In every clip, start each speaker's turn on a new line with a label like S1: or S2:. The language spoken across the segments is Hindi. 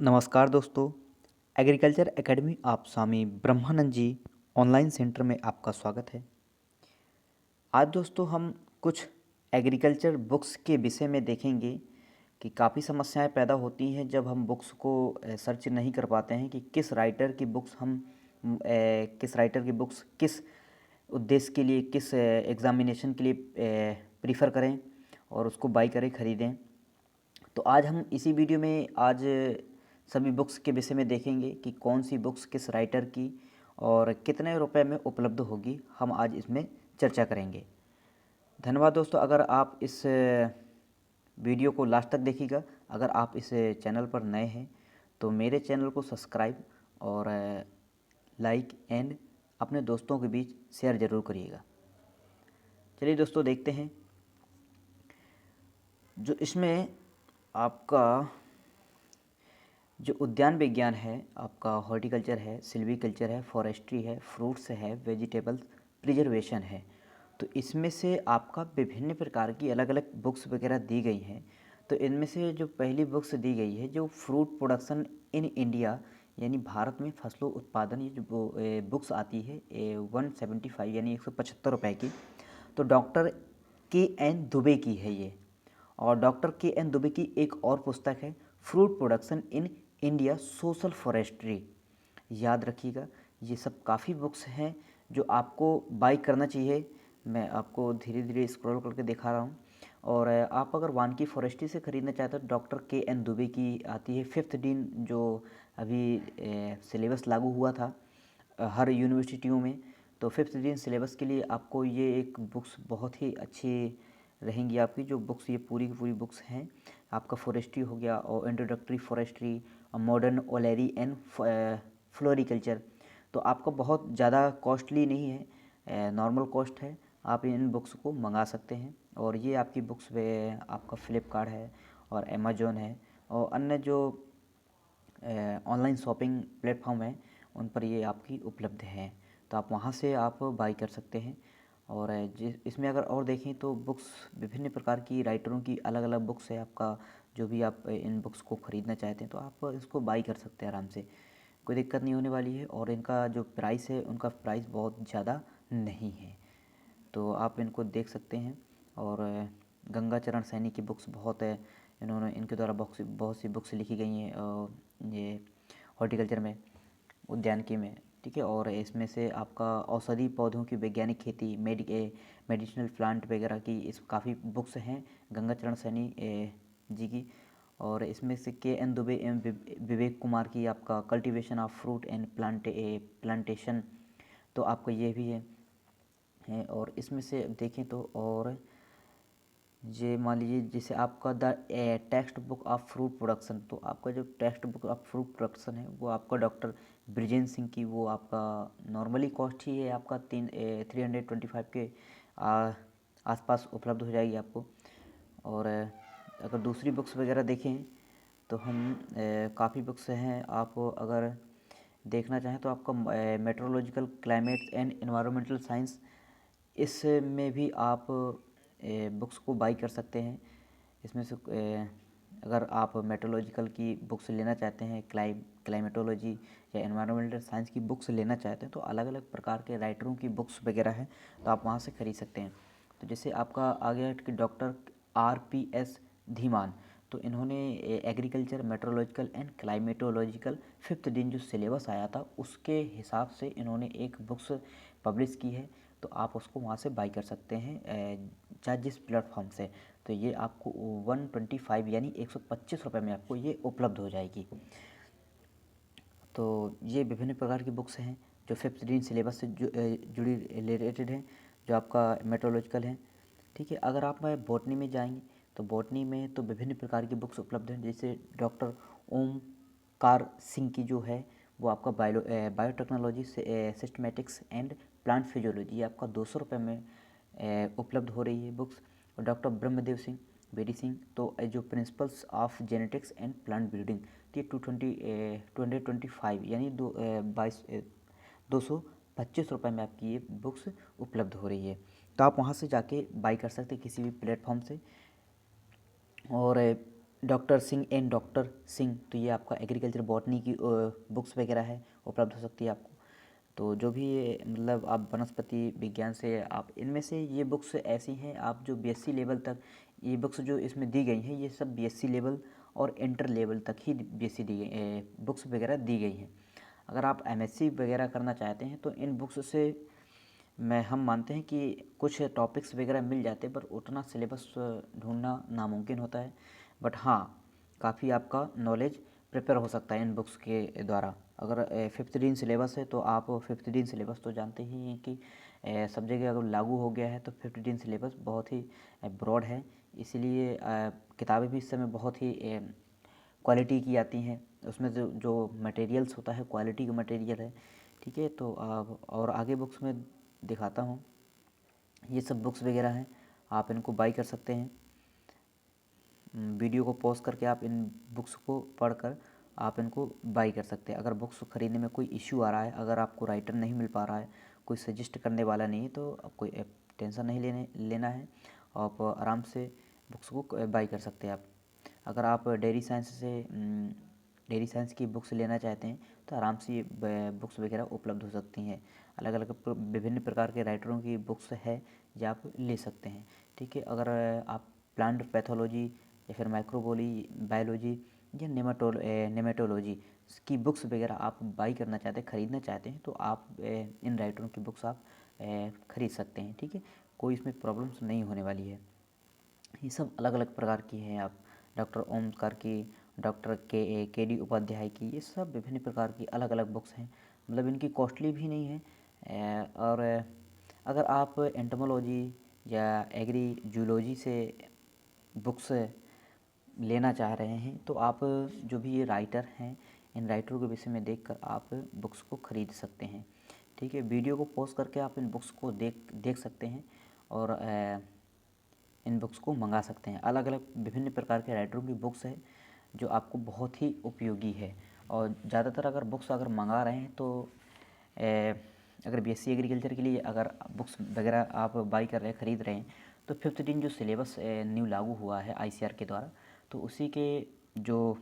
S1: नमस्कार दोस्तों। एग्रीकल्चर एकेडमी आप स्वामी ब्रह्मानंद जी ऑनलाइन सेंटर में आपका स्वागत है। आज दोस्तों हम कुछ एग्रीकल्चर बुक्स के विषय में देखेंगे कि काफ़ी समस्याएं पैदा होती हैं जब हम बुक्स को सर्च नहीं कर पाते हैं कि किस राइटर की बुक्स किस राइटर की बुक्स किस उद्देश्य के लिए, किस एग्ज़ामिनेशन के लिए प्रीफर करें और उसको बाई करें, ख़रीदें। तो आज हम इसी वीडियो में आज सभी बुक्स के विषय में देखेंगे कि कौन सी बुक्स किस राइटर की और कितने रुपए में उपलब्ध होगी। हम आज इसमें चर्चा करेंगे। धन्यवाद दोस्तों। अगर आप इस वीडियो को लास्ट तक देखिएगा। अगर आप इस चैनल पर नए हैं तो मेरे चैनल को सब्सक्राइब और लाइक एंड अपने दोस्तों के बीच शेयर ज़रूर करिएगा। चलिए दोस्तों देखते हैं। जो इसमें आपका जो उद्यान विज्ञान है, आपका हॉर्टिकल्चर है, सिल्वीकल्चर है, फॉरेस्ट्री है, फ्रूट्स है, वेजिटेबल्स प्रिजर्वेशन है, तो इसमें से आपका विभिन्न प्रकार की अलग अलग बुक्स वगैरह दी गई हैं। तो इनमें से जो पहली बुक्स दी गई है, जो फ्रूट प्रोडक्शन इन इंडिया यानी भारत में फसलों उत्पादन, ये जो बुक्स आती है 175 यानी 175 रुपये की, तो डॉक्टर के.एन. दुबे की है ये। और डॉक्टर के.एन. दुबे की एक और पुस्तक है fruit production in India social forestry. याद रखिएगा, ये सब काफ़ी बुक्स हैं जो आपको बाई करना चाहिए। मैं आपको धीरे धीरे स्क्रॉल करके दिखा रहा हूँ। और आप अगर वानकी फॉरेस्ट्री से ख़रीदना चाहते हो, डॉक्टर के.एन. दुबे की आती है 5th डीन, जो अभी सिलेबस लागू हुआ था हर यूनिवर्सिटियों में। तो 5th डीन सिलेबस के लिए आपको ये एक बुक्स बहुत ही अच्छी रहेंगी आपकी। जो बुक्स ये पूरी की पूरी बुक्स हैं, आपका फॉरेस्ट्री हो गया और इंट्रोडक्टरी फॉरेस्ट्री और मॉडर्न ओलेरी एंड फ्लोरिकल्चर। तो आपको बहुत ज़्यादा कॉस्टली नहीं है, नॉर्मल कॉस्ट है। आप इन बुक्स को मंगा सकते हैं। और ये आपकी बुक्स वे आपका फ्लिपकार्ट है और अमेजोन है और अन्य जो ऑनलाइन शॉपिंग प्लेटफॉर्म है उन पर ये आपकी उपलब्ध है। तो आप वहाँ से आप बाई कर सकते हैं। और इसमें अगर और देखें तो बुक्स विभिन्न प्रकार की राइटरों की अलग अलग बुक्स है। आपका जो भी आप इन बुक्स को ख़रीदना चाहते हैं तो आप इसको बाई कर सकते हैं आराम से, कोई दिक्कत नहीं होने वाली है। और इनका जो प्राइस है, उनका प्राइस बहुत ज़्यादा नहीं है, तो आप इनको देख सकते हैं। और गंगा चरण सैनी की बुक्स बहुत है, इन्होंने इनके द्वारा बहुत सी बुक्स लिखी गई हैं ये हॉर्टिकल्चर में, उद्यानिकी में, ठीक है। और इसमें से आपका औषधि पौधों की वैज्ञानिक खेती, मेडिसिनल प्लांट वगैरह की इस काफ़ी बुक्स हैं गंगा चरण सैनी जी की। और इसमें से के.एन. दुबे एवं विवेक कुमार की आपका cultivation of fruit and plantation, तो आपका ये भी है। और इसमें से देखें तो और ये मान लीजिए जैसे आपका the text book of fruit production, तो आपका जो text book of fruit production है वो आपका डॉक्टर ब्रिजेन सिंह की, वो आपका नॉर्मली कॉस्ट ही है आपका 325 के आसपास उपलब्ध हो जाएगी आपको। और अगर दूसरी बुक्स वगैरह देखें तो हम काफ़ी बुक्स हैं। आप अगर देखना चाहें तो आपका meteorological climate and environmental science, इसमें भी आप बुक्स को बाई कर सकते हैं। इसमें से अगर आप मेट्रोलॉजिकल की बुक्स लेना चाहते हैं, क्लाइमेटोलॉजी या एनवायरमेंटल साइंस की बुक्स लेना चाहते हैं, तो अलग अलग प्रकार के राइटरों की बुक्स वगैरह हैं, तो आप वहाँ से ख़रीद सकते हैं। तो जैसे आपका आ गया कि डॉक्टर R.P.S. धीमान, तो इन्होंने agriculture, meteorological and climatological 5th दिन जो सिलेबस आया था उसके हिसाब से इन्होंने एक बुक्स पब्लिश की है। तो आप उसको वहाँ से बाई कर सकते हैं चाहे जिस प्लेटफॉर्म से। तो ये आपको 125 यानी 125 रुपये में आपको ये उपलब्ध हो जाएगी। तो ये विभिन्न प्रकार की बुक्स हैं जो 5th दिन सिलेबस से जुड़ी रिलेटेड हैं, जो आपका मेट्रोलॉजिकल है, ठीक है। अगर आप बॉटनी में जाएंगे तो बॉटनी में तो विभिन्न प्रकार की बुक्स उपलब्ध हैं। जैसे डॉक्टर ओमकार सिंह की जो है वो आपका बायोटेक्नोलॉजी से सिस्टमेटिक्स एंड प्लांट फिजियोलॉजी, ये आपका 200 रुपये में उपलब्ध हो रही है बुक्स। और डॉक्टर ब्रह्मदेव सिंह बेरी सिंह, तो जो principles of genetics and plant breeding, तो ये 225 यानी 225 रुपये में आपकी ये बुक्स उपलब्ध हो रही है। तो आप वहाँ से जाके बाई कर सकते हैं किसी भी प्लेटफॉर्म से। और doctor Singh and doctor Singh, तो ये आपका एग्रीकल्चर बॉटनी की बुक्स वगैरह है, उपलब्ध हो सकती है आपको। तो जो भी ये मतलब आप वनस्पति विज्ञान से आप इनमें से ये बुक्स ऐसी हैं आप जो बीएससी लेवल तक, ये बुक्स जो इसमें दी गई हैं ये सब बीएससी लेवल और इंटर लेवल तक ही बीएससी दी गई बुक्स वगैरह दी गई हैं। अगर आप एमएससी वगैरह करना चाहते हैं तो इन बुक्स से हम मानते हैं कि कुछ टॉपिक्स वगैरह मिल जाते हैं, पर उतना सिलेबस ढूंढना नामुमकिन होता है। बट हाँ, काफ़ी आपका नॉलेज प्रिपेयर हो सकता है इन बुक्स के द्वारा। अगर 5th डीन सिलेबस है तो आप 5th डीन सिलेबस तो जानते ही हैं कि सब जगह अगर लागू हो गया है, तो 5th डीन सिलेबस बहुत ही ब्रॉड है। इसीलिए किताबें भी इस समय बहुत ही क्वालिटी की आती हैं। उसमें जो जो मटेरियल्स होता है क्वालिटी का मटेरियल है, ठीक है। तो आप और आगे बुक्स में दिखाता हूँ, ये सब बुक्स वगैरह हैं, आप इनको बाई कर सकते हैं। वीडियो को पॉज करके आप इन बुक्स को पढ़कर आप इनको बाई कर सकते हैं। अगर बुक्स खरीदने में कोई इश्यू आ रहा है, अगर आपको राइटर नहीं मिल पा रहा है, कोई सजेस्ट करने वाला नहीं है, तो आप कोई टेंशन नहीं लेना है। आप आराम से बुक्स को बाई कर सकते हैं आप। अगर आप डेयरी साइंस की बुक्स लेना चाहते हैं तो आराम से ये बुक्स वगैरह उपलब्ध हो सकती हैं। अलग अलग विभिन्न प्रकार के राइटरों की बुक्स है जो आप ले सकते हैं, ठीक है। अगर आप प्लांट पैथोलॉजी या फिर माइक्रोबोली बायोलॉजी या नेमेटोलॉजी की बुक्स वगैरह आप बाई करना चाहते हैं, ख़रीदना चाहते हैं, तो आप इन राइटरों की बुक्स आप ख़रीद सकते हैं, ठीक है। कोई इसमें प्रॉब्लम्स नहीं होने वाली है। ये सब अलग अलग प्रकार की हैं। आप डॉक्टर ओमकार की, डॉक्टर के डी उपाध्याय की, ये सब विभिन्न प्रकार की अलग अलग बुक्स हैं। मतलब इनकी कॉस्टली भी नहीं है। और अगर आप एंटोमोलॉजी या एग्री जूलॉजी से बुक्स लेना चाह रहे हैं तो आप जो भी ये राइटर हैं, इन राइटरों के विषय में देखकर आप बुक्स को ख़रीद सकते हैं, ठीक है। वीडियो को पॉज करके आप इन बुक्स को देख सकते हैं और इन बुक्स को मंगा सकते हैं। अलग अलग विभिन्न प्रकार के राइटरों की बुक्स है जो आपको बहुत ही उपयोगी है। और ज़्यादातर अगर बुक्स अगर मंगा रहे हैं तो अगर बीएससी एग्रीकल्चर के लिए अगर बुक्स वगैरह आप बाई कर रहे हैं, ख़रीद रहे हैं, तो 5th डीन जो सिलेबस न्यू लागू हुआ है आईसीआर के द्वारा, तो उसी के जो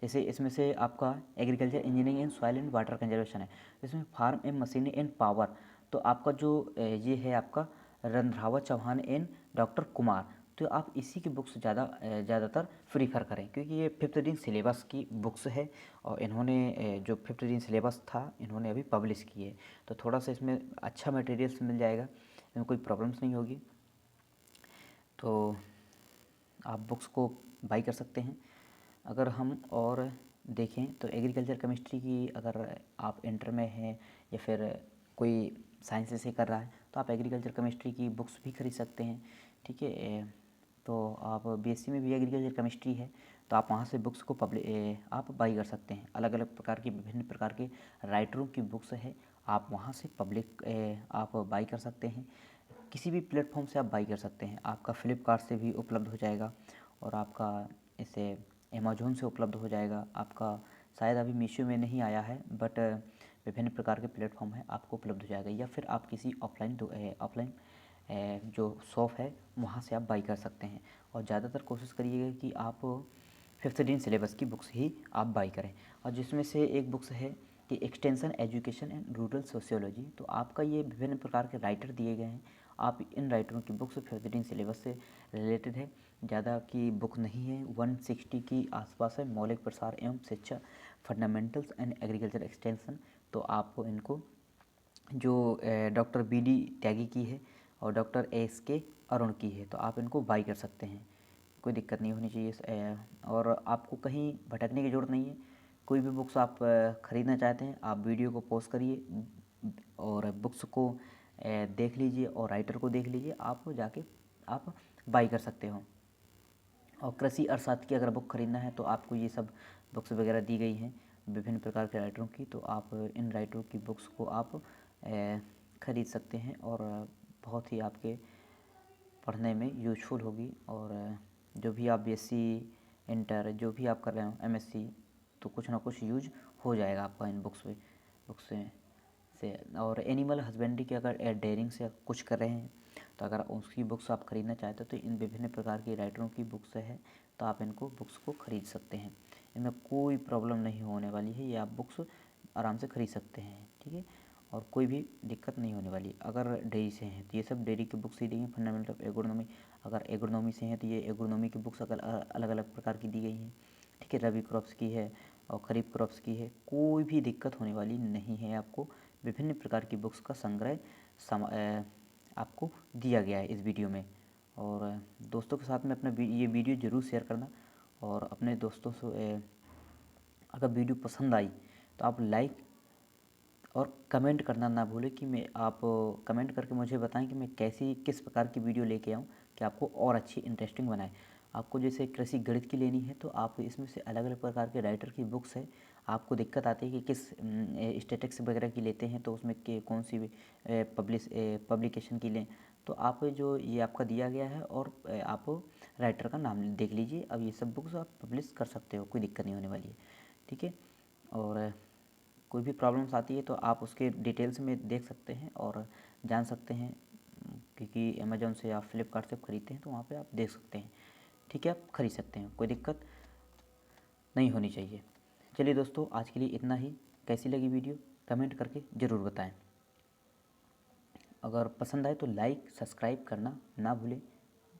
S1: जैसे इसमें से आपका agriculture engineering and soil and water conservation है, इसमें farm and machinery and power, तो आपका जो ये है आपका रंधावा चौहान एंड डॉक्टर कुमार, तो आप इसी की बुक्स ज़्यादातर प्रीफर करें, क्योंकि ये 5th डीन सिलेबस की बुक्स है और इन्होंने जो 5th डीन सिलेबस था इन्होंने अभी पब्लिश की है, तो थोड़ा सा इसमें अच्छा मटेरियल्स मिल जाएगा, इसमें कोई प्रॉब्लम्स नहीं होगी। तो आप बुक्स को बाई कर सकते हैं। अगर हम और देखें तो एग्रीकल्चर केमिस्ट्री की अगर आप इंटर में हैं या फिर कोई साइंस से कर रहा है तो आप एग्रीकल्चर केमिस्ट्री की बुक्स भी खरीद सकते हैं, ठीक है। तो आप बीएससी में भी एग्रीकल्चर केमिस्ट्री है तो आप वहाँ से बुक्स को आप बाई कर सकते हैं। अलग अलग प्रकार की विभिन्न प्रकार के राइटरों की बुक्स है, आप वहाँ से आप बाई कर सकते हैं। किसी भी प्लेटफॉर्म से आप बाई कर सकते हैं। आपका फ्लिपकार्ट से भी उपलब्ध हो जाएगा और आपका इसे अमेज़ॉन से उपलब्ध हो जाएगा। आपका शायद अभी मीशो में नहीं आया है, बट विभिन्न प्रकार के प्लेटफॉर्म है आपको उपलब्ध हो जाएगा, या फिर आप किसी ऑफलाइन जो शॉप है वहाँ से आप बाई कर सकते हैं। और ज़्यादातर कोशिश करिएगा कि आप 5th डीन सिलेबस की बुक्स ही आप बाई करें। और जिसमें से एक बुक्स है कि extension education and rural sociology, तो आपका ये विभिन्न प्रकार के राइटर दिए गए हैं। आप इन राइटरों की बुक्स 5th डीन सिलेबस से रिलेटेड है, ज़्यादा की बुक नहीं है, 160 की आसपास है। मौलिक प्रसार एवं शिक्षा, फंडामेंटल्स एंड एग्रीकल्चर एक्सटेंशन, तो आपको इनको जो डॉक्टर BD त्यागी की है और डॉक्टर SK अरुण की है, तो आप इनको बाई कर सकते हैं, कोई दिक्कत नहीं होनी चाहिए। और आपको कहीं भटकने की ज़रूरत नहीं है। कोई भी बुक्स आप ख़रीदना चाहते हैं, आप वीडियो को पॉज करिए और बुक्स को देख लीजिए और राइटर को देख लीजिए, आप जाके आप बाई कर सकते हो। और कृषि अर्थशास्त्र की अगर बुक ख़रीदना है तो आपको ये सब बुक्स वगैरह दी गई हैं विभिन्न प्रकार के राइटरों की, तो आप इन राइटरों की बुक्स को आप ख़रीद सकते हैं और बहुत ही आपके पढ़ने में यूजफुल होगी। और जो भी आप बीएससी इंटर जो भी आप कर रहे हो एमएससी, तो कुछ ना कुछ यूज हो जाएगा आपका इन बुक्स से। और एनिमल हस्बेंड्री के अगर डेयरिंग से कुछ कर रहे हैं तो अगर उसकी बुक्स आप ख़रीदना चाहते हो तो इन विभिन्न प्रकार की राइटरों की बुक्स है तो आप इनको बुक्स को ख़रीद सकते हैं। इनमें कोई प्रॉब्लम नहीं होने वाली है, ये आप बुक्स आराम से ख़रीद सकते हैं, ठीक है। और कोई भी दिक्कत नहीं होने वाली। अगर डेयरी से हैं तो ये सब डेयरी की बुक्स ही दी हैं, फंडामेंटल ऑफ एग्रोनॉमी। अगर एग्रोनॉमी से हैं तो ये एग्रोनॉमी की बुक्स अगर अलग अलग प्रकार की दी गई हैं, ठीक है। रबी क्रॉप्स की है और खरीफ क्रॉप्स की है, कोई भी दिक्कत होने वाली नहीं है। आपको विभिन्न प्रकार की बुक्स का संग्रह आपको दिया गया है इस वीडियो में। और दोस्तों के साथ में अपना ये वीडियो ज़रूर शेयर करना, और अपने दोस्तों से अगर वीडियो पसंद आई तो आप लाइक और कमेंट करना ना भूलें कि मैं आप कमेंट करके मुझे बताएं कि मैं किस प्रकार की वीडियो लेके आऊँ कि आपको और अच्छी इंटरेस्टिंग बनाए। आपको जैसे कृषि गणित की लेनी है तो आप इसमें से अलग अलग प्रकार के राइटर की बुक्स है। आपको दिक्कत आती है कि किस स्टैटिक्स वगैरह की लेते हैं तो उसमें कौन सी पब्लिकेशन की लें, तो आप जो ये आपका दिया गया है और आप राइटर का नाम देख लीजिए। अब ये सब बुक्स आप पब्लिश कर सकते हो, कोई दिक्कत नहीं होने वाली है, ठीक है। और कोई भी प्रॉब्लम्स आती है तो आप उसके डिटेल्स में देख सकते हैं और जान सकते हैं, क्योंकि अमेज़ॉन से या फ्लिपकार्ट से ख़रीदते हैं तो वहाँ पे आप देख सकते हैं, ठीक है। आप ख़रीद सकते हैं, कोई दिक्कत नहीं होनी चाहिए। चलिए दोस्तों, आज के लिए इतना ही। कैसी लगी वीडियो कमेंट करके ज़रूर बताएं। अगर पसंद आए तो लाइक सब्सक्राइब करना ना भूलें।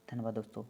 S1: धन्यवाद दोस्तों।